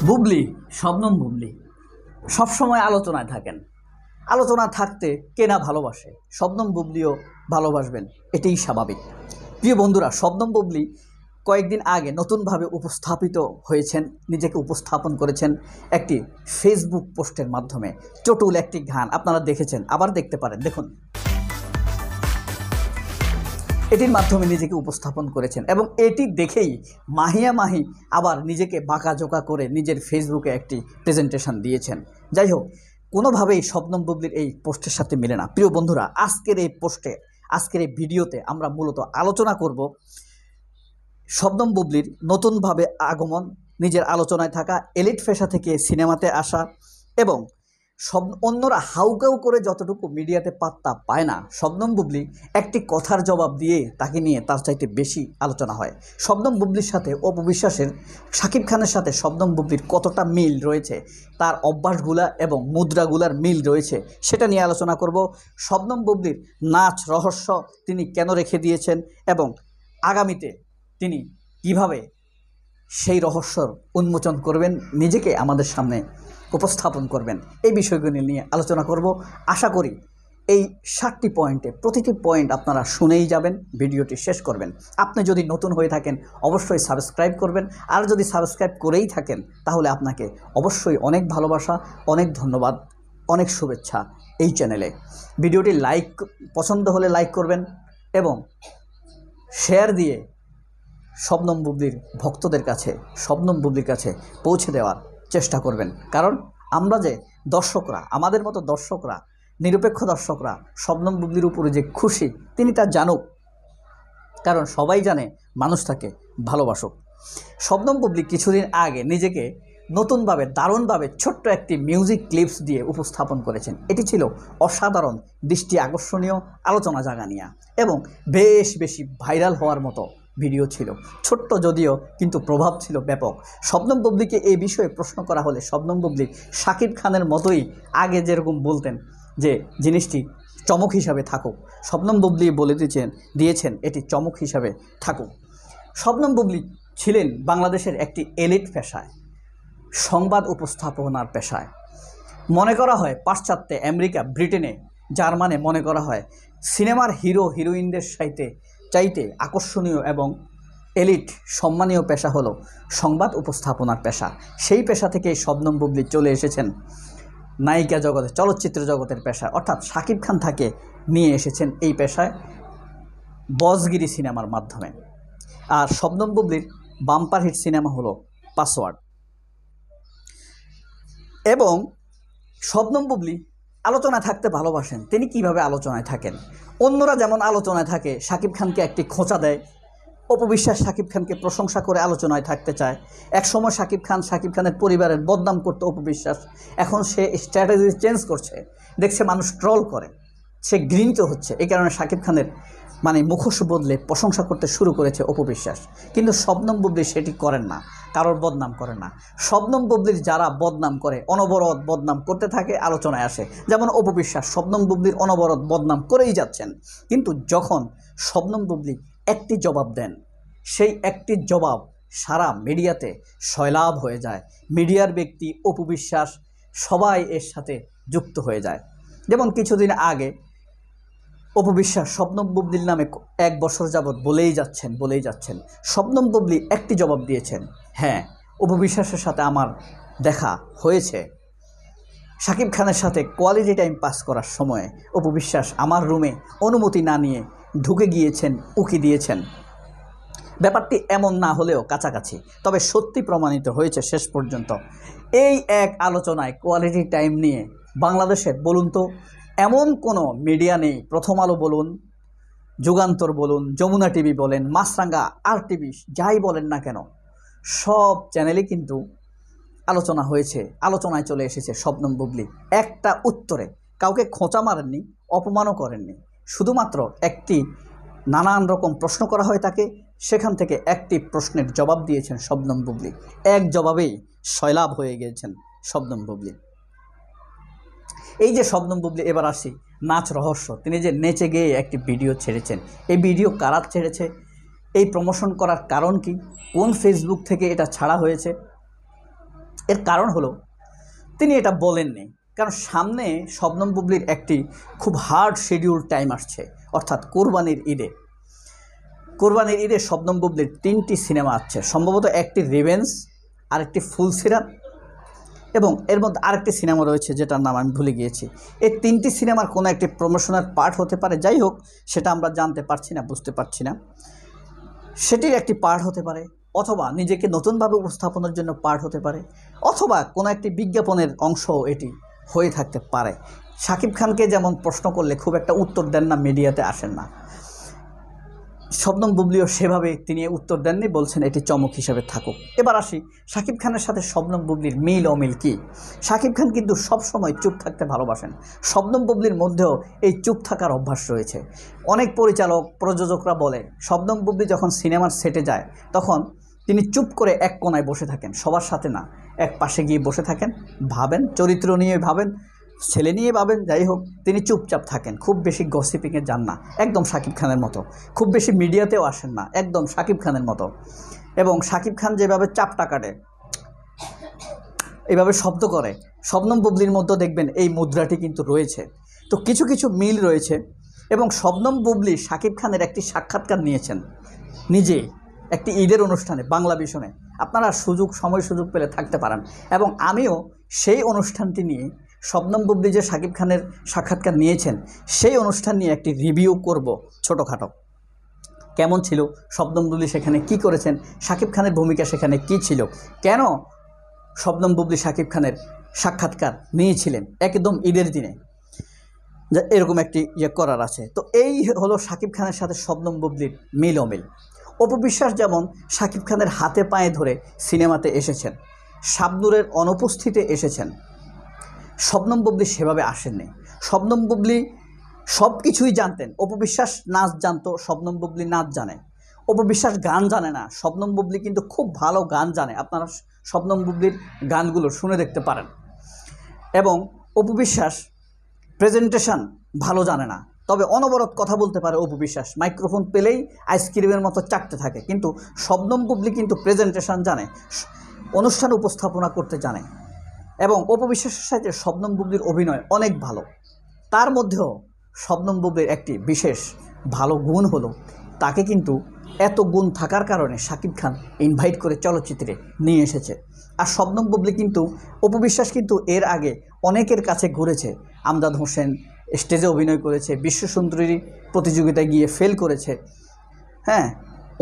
বুবলি, শবনম বুবলি সবসময় আলোচনায় থাকেন। আলোচনা থাকতে কে না ভালোবাসে, শবনম বুবলিও ভালোবাসবেন, এটাই স্বাভাবিক। প্রিয় বন্ধুরা, শবনম বুবলি কয়েকদিন আগে নতুনভাবে উপস্থাপিত হয়েছেন, নিজেকে উপস্থাপন করেছেন একটি ফেসবুক পোস্টের মাধ্যমে। চটুল একটি গান আপনারা দেখেছেন, আবার দেখতে পারেন, দেখুন। এটির মাধ্যমে নিজেকে উপস্থাপন করেছেন এবং এটি দেখেই মাহিয়া মাহি আবার নিজেকে বাঁকাঝোঁকা করে নিজের ফেসবুকে একটি প্রেজেন্টেশন দিয়েছেন। যাই হোক, কোনোভাবেই শবনম বুবলির এই পোস্টের সাথে মিলে না। প্রিয় বন্ধুরা, আজকের এই ভিডিওতে আমরা মূলত আলোচনা করব শবনম বুবলির নতুনভাবে আগমন, নিজের আলোচনায় থাকা, এলিট পেশা থেকে সিনেমাতে আসা এবং অন্যরা হাউকাউ করে যতটুকু মিডিয়াতে পাত্তা পায় না, শবনম বুবলি একটি কথার জবাব দিয়ে তাকে নিয়ে তার চাইতে বেশি আলোচনা হয়। শবনম বুবলির সাথে অপু বিশ্বাসের, শাকিব খানের সাথে শবনম বুবলির কতটা মিল রয়েছে, তার অভ্যাসগুলা এবং মুদ্রাগুলার মিল রয়েছে, সেটা নিয়ে আলোচনা করব। শবনম বুবলির নাচ রহস্য তিনি কেন রেখে দিয়েছেন এবং আগামীতে তিনি কিভাবে সেই রহস্যর উন্মোচন করবেন, নিজেকে আমাদের সামনে উপস্থাপন করবেন, এই বিষয়গুলি নিয়ে আলোচনা করব। আশা করি এই 7টি পয়েন্টে প্রতিটি পয়েন্ট আপনারা শুনেই যাবেন, ভিডিওটি শেষ করবেন। আপনি যদি নতুন হয়ে থাকেন অবশ্যই সাবস্ক্রাইব করবেন, আর যদি সাবস্ক্রাইব করেই থাকেন তাহলে আপনাকে অবশ্যই অনেক ভালোবাসা, অনেক ধন্যবাদ, অনেক শুভেচ্ছা এই চ্যানেলে। ভিডিওটি পছন্দ হলে লাইক করবেন এবং শেয়ার দিয়ে শবনম বুবলির ভক্তদের কাছে, শবনম বুবলির কাছে পৌঁছে দেওয়ার চেষ্টা করবেন। কারণ আমরা যে দর্শকরা, আমাদের মতো দর্শকরা, নিরপেক্ষ দর্শকরা শবনম বুবলির উপরে যে খুশি তিনি তা জানুক, কারণ সবাই জানে মানুষ তাকে ভালোবাসুক। শবনম বুবলি কিছুদিন আগে নিজেকে নতুনভাবে, দারুণভাবে ছোট্ট একটি মিউজিক ক্লিপস দিয়ে উপস্থাপন করেছেন। এটি ছিল অসাধারণ, দৃষ্টি আকর্ষণীয়, আলোচনা জাগানিয়া এবং বেশি ভাইরাল হওয়ার মতো ভিডিও ছিল। ছোট্ট যদিও, কিন্তু প্রভাব ছিল ব্যাপক। শবনম বুবলিকে এই বিষয়ে প্রশ্ন করা হলে শবনম বুবলি শাকিব খানের মতোই আগে যেরকম বলতেন যে জিনিসটি চমক হিসাবে থাকুক, শবনম বুবলি বলে দিয়েছেন এটি চমক হিসাবে থাকুক। শবনম বুবলি ছিলেন বাংলাদেশের একটি এলিট পেশায়, সংবাদ উপস্থাপনার পেশায়। মনে করা হয় পাশ্চাত্যে, আমেরিকা, ব্রিটেনে, জার্মানে মনে করা হয় সিনেমার হিরো হিরোইনদের চাইতে আকর্ষণীয় এবং এলিট সম্মানীয় পেশা হলো সংবাদ উপস্থাপনার পেশা। সেই পেশা থেকে শবনম বুবলি চলে এসেছেন নায়িকা জগতে, চলচ্চিত্র জগতের পেশা, অর্থাৎ শাকিব খান তাকে নিয়ে এসেছেন এই পেশায় বসগিরি সিনেমার মাধ্যমে। আর শবনম বুবলির বাম্পার হিট সিনেমা হলো পাসওয়ার্ড। এবং শবনম বুবলি আলোচনায় থাকতে ভালোবাসেন। তিনি কিভাবে আলোচনায় থাকেন? অন্যরা যেমন আলোচনায় থাকে, শাকিব খানকে একটি খোঁচা দেয়, অপু বিশ্বাস শাকিব খানকে প্রশংসা করে আলোচনায় থাকতে চায়। একসময় শাকিব খানের পরিবারের বদনাম করতো অপু বিশ্বাস, এখন সে স্ট্র্যাটেজি চেঞ্জ করছে, দেখছে মানুষ ট্রল করে, সে ঘৃণিত হচ্ছে। এই কারণে শাকিব খানের মুখোশ বদলে প্রশংসা করতে শুরু করেছে অপু বিশ্বাস। কিন্তু শবনম বুবলি সেটি করেন না, কারোর বদনাম করেন না। শবনম বুবলির যারা বদনাম করে, অনবরত বদনাম করতে থাকে, আলোচনায় আসে। যেমন অপু বিশ্বাস শবনম বুবলির অনবরত বদনাম করেই যাচ্ছেন, কিন্তু যখন শবনম বুবলি একটি জবাব দেন, সেই একটি জবাব সারা মিডিয়াতে সয়লাভ হয়ে যায়। মিডিয়ার ব্যক্তি, অপু বিশ্বাস, সবাই এর সাথে যুক্ত হয়ে যায়। যেমন কিছুদিন আগে অপু বিশ্বাস শবনম বুবলির নামে 1 বছর যাবৎ বলেই যাচ্ছেন। শবনম বুবলি একটি জবাব দিয়েছেন, হ্যাঁ, অপু বিশ্বাসের সাথে আমার দেখা হয়েছে। শাকিব খানের সাথে কোয়ালিটি টাইম পাস করার সময় অপু বিশ্বাস আমার রুমে অনুমতি না নিয়ে ঢুকে গিয়েছেন, উকি দিয়েছেন। ব্যাপারটি এমন না হলেও কাছাকাছি, তবে সত্যি প্রমাণিত হয়েছে শেষ পর্যন্ত। এই এক আলোচনায় কোয়ালিটি টাইম নিয়ে বাংলাদেশের বলুন তো এমন কোনো মিডিয়া নেই, প্রথম আলো বলুন, যুগান্তর বলুন, যমুনা টিভি বলেন, মাছরাঙ্গা, RTV, যাই বলেন না কেন, সব চ্যানেলে কিন্তু আলোচনা হয়েছে, আলোচনায় চলে এসেছে শবনম বুবলি। একটা উত্তরে কাউকে খোঁচা মারেননি, অপমানও করেননি, শুধুমাত্র একটি নানান রকম প্রশ্ন করা হয় তাকে, সেখান থেকে একটি প্রশ্নের জবাব দিয়েছেন শবনম বুবলি। এক জবাবেই সয়লাভ হয়ে গিয়েছেন শবনম বুবলি। এই যে শবনম বুবলি, এবার আসি নাচ রহস্য। তিনি যে নেচে গিয়ে একটি ভিডিও ছেড়েছেন, এই ভিডিও কারা ছেড়েছে, এই প্রমোশন করার কারণ কি, কোন ফেসবুক থেকে এটা ছাড়া হয়েছে, এর কারণ হলো তিনি এটা বলেননি, কারণ সামনে শবনম বুবলির একটি খুব হার্ড শিডিউল টাইম আসছে, অর্থাৎ কোরবানির ঈদে শবনম বুবলির 3টি সিনেমা আসছে, সম্ভবত একটি রিভেঞ্জ, আরেকটি ফুলসিরাত এবং এর মধ্যে আরেকটি সিনেমা রয়েছে যেটার নাম আমি ভুলে গিয়েছি। এই 3টি সিনেমার কোনো একটি প্রমোশনাল পার্ট হতে পারে, যাই হোক সেটা আমরা জানতে পারছি না, বুঝতে পারছি না, সেটির একটি পার্ট হতে পারে, অথবা নিজেকে নতুনভাবে উপস্থাপনের জন্য পার্ট হতে পারে, অথবা কোনো একটি বিজ্ঞাপনের অংশও এটি হয়ে থাকতে পারে। শাকিব খানকে যেমন প্রশ্ন করলে খুব একটা উত্তর দেন না, মিডিয়াতে আসেন না, শবনম বুবলিও সেভাবে তিনি উত্তর দেননি, বলছেন এটি চমক হিসেবে থাকুক। এবার আসি শাকিব খানের সাথে শবনম বুবলির মিল অমিল কী। শাকিব খান কিন্তু সবসময় চুপ থাকতে ভালোবাসেন, শবনম বুবলির মধ্যেও এই চুপ থাকার অভ্যাস রয়েছে। অনেক পরিচালক প্রযোজকরা বলে শবনম বুবলি যখন সিনেমার সেটে যায় তখন তিনি চুপ করে এক কোণায় বসে থাকেন, সবার সাথে না, এক পাশে গিয়ে বসে থাকেন, ভাবেন, চরিত্র নিয়ে ভাবেন, ছেলে নিয়ে ভাবেন, যাই হোক তিনি চুপচাপ থাকেন, খুব বেশি গসিপিংয়ে যান না, একদম শাকিব খানের মতো, খুব বেশি মিডিয়াতেও আসেন না, একদম শাকিব খানের মতো। এবং শাকিব খান যেভাবে চাপটা কাটে, এইভাবে শব্দ করে, শবনম বুবলির মধ্যে দেখবেন এই মুদ্রাটি কিন্তু রয়েছে। তো কিছু কিছু মিল রয়েছে। এবং শবনম বুবলি শাকিব খানের একটি সাক্ষাৎকার নিয়েছেন নিজে একটি ঈদের অনুষ্ঠানে বাংলা ভিশনে, আপনারা সময় সুযোগ পেলে থাকতে পারেন। এবং আমিও সেই অনুষ্ঠানটি নিয়ে, শবনম বুবলি যে শাকিব খানের সাক্ষাৎকার নিয়েছেন সেই অনুষ্ঠান নিয়ে একটি রিভিউ করব ছোটোখাটো। কেমন ছিল শবনম বুবলি, সেখানে কি করেছেন, শাকিব খানের ভূমিকা সেখানে কি ছিল, কেন শবনম বুবলি শাকিব খানের সাক্ষাৎকার নিয়েছিলেন একদম ঈদের দিনে, যে এরকম একটি করার আছে। তো এই হলো শাকিব খানের সাথে শবনম বুবলির মিল অমিল। অপু বিশ্বাস যেমন শাকিব খানের হাতে পায়ে ধরে সিনেমাতে এসেছেন, শাবনূরের অনুপস্থিতিতে এসেছেন, শবনম বুবলি সেভাবে আসেননি। শবনম বুবলি সব কিছুই জানতেন, অপু বিশ্বাস নাচ জানতো, শবনম বুবলি নাচ জানে, অপু বিশ্বাস গান জানে না, শবনম বুবলি কিন্তু খুব ভালো গান জানে, আপনারা শবনম বুবলির গানগুলো শুনে দেখতে পারেন। এবং অপু বিশ্বাস প্রেজেন্টেশন ভালো জানে না, তবে অনবরত কথা বলতে পারে অপু বিশ্বাস, মাইক্রোফোন পেলেই আইসক্রিমের মতো চাটতে থাকে, কিন্তু শবনম বুবলি কিন্তু প্রেজেন্টেশন জানে, অনুষ্ঠান উপস্থাপনা করতে জানে। এবং অপু বিশ্বাসের সাথে শবনম বুবলির অভিনয় অনেক ভালো। তার মধ্যেও শবনম বুবলির একটি বিশেষ ভালো গুণ হলো তাকে কিন্তু এত গুণ থাকার কারণে শাকিব খান ইনভাইট করে চলচ্চিত্রে নিয়ে এসেছে। আর শবনম বুবলি কিন্তু, অপু বিশ্বাস কিন্তু এর আগে অনেকের কাছে ঘুরেছে, আমজাদ হোসেন স্টেজে অভিনয় করেছে, বিশ্বসুন্দরী প্রতিযোগিতায় গিয়ে ফেল করেছে, হ্যাঁ,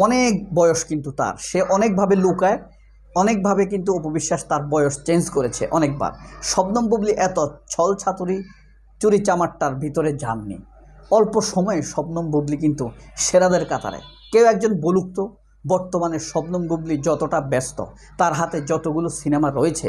অনেক বয়স কিন্তু তার, সে অনেকভাবে লুকায়, অনেকভাবে কিন্তু অপু বিশ্বাস তার বয়স চেঞ্জ করেছে অনেকবার। শবনম বুবলি এত ছল ছাতুরি চুরি চামারটার ভিতরে যাননি, অল্প সময়ে শবনম বুবলি কিন্তু সেরাদের কাতারে। কেউ একজন বলুক তো, বর্তমানে শবনম বুবলি যতটা ব্যস্ত, তার হাতে যতগুলো সিনেমা রয়েছে,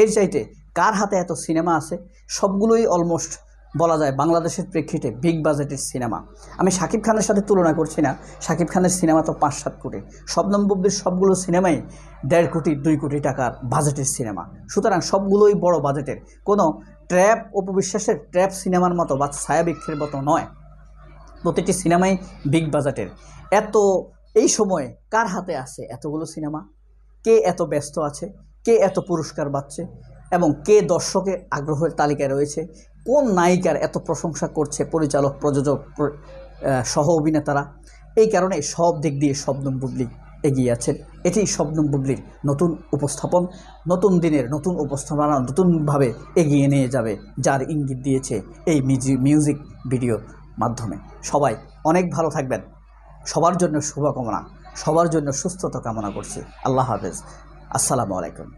এর চাইতে কার হাতে এত সিনেমা আছে? সবগুলোই অলমোস্ট বলা যায় বাংলাদেশের প্রেক্ষিতে বিগ বাজেটের সিনেমা। আমি শাকিব খানের সাথে তুলনা করছি না, শাকিব খানের সিনেমা তো 5-7 কোটি, শবনম বুবলির সবগুলো সিনেমাই 1.5 কোটি 2 কোটি টাকার বাজেটের সিনেমা। সুতরাং সবগুলোই বড় বাজেটের, কোনো ট্র্যাপ অপু বিশ্বাসের ট্র্যাপ সিনেমার মতো বা ছায়াবৃক্ষের মতো নয়, প্রতিটি সিনেমাই বিগ বাজেটের। এই সময়ে কার হাতে আছে এতগুলো সিনেমা? কে এত ব্যস্ত আছে? কে এত পুরস্কার পাচ্ছে? এবং কে দর্শকের আগ্রহের তালিকায় রয়েছে? কোন নায়িকার এত প্রশংসা করছে পরিচালক, প্রযোজক, সহ অভিনেতারা? এই কারণে সব দিক দিয়ে শবনম বুবলি এগিয়ে আছেন। এটি শবনম বুবলির নতুন উপস্থাপন, নতুন দিনের নতুন উপস্থাপনা, নতুনভাবে এগিয়ে নিয়ে যাবে, যার ইঙ্গিত দিয়েছে এই মিউজিক ভিডিওর মাধ্যমে। সবাই অনেক ভালো থাকবেন, সবার জন্য শুভকামনা, সবার জন্য সুস্থতা কামনা করছি। আল্লাহ হাফেজ, আসসালামু আলাইকুম।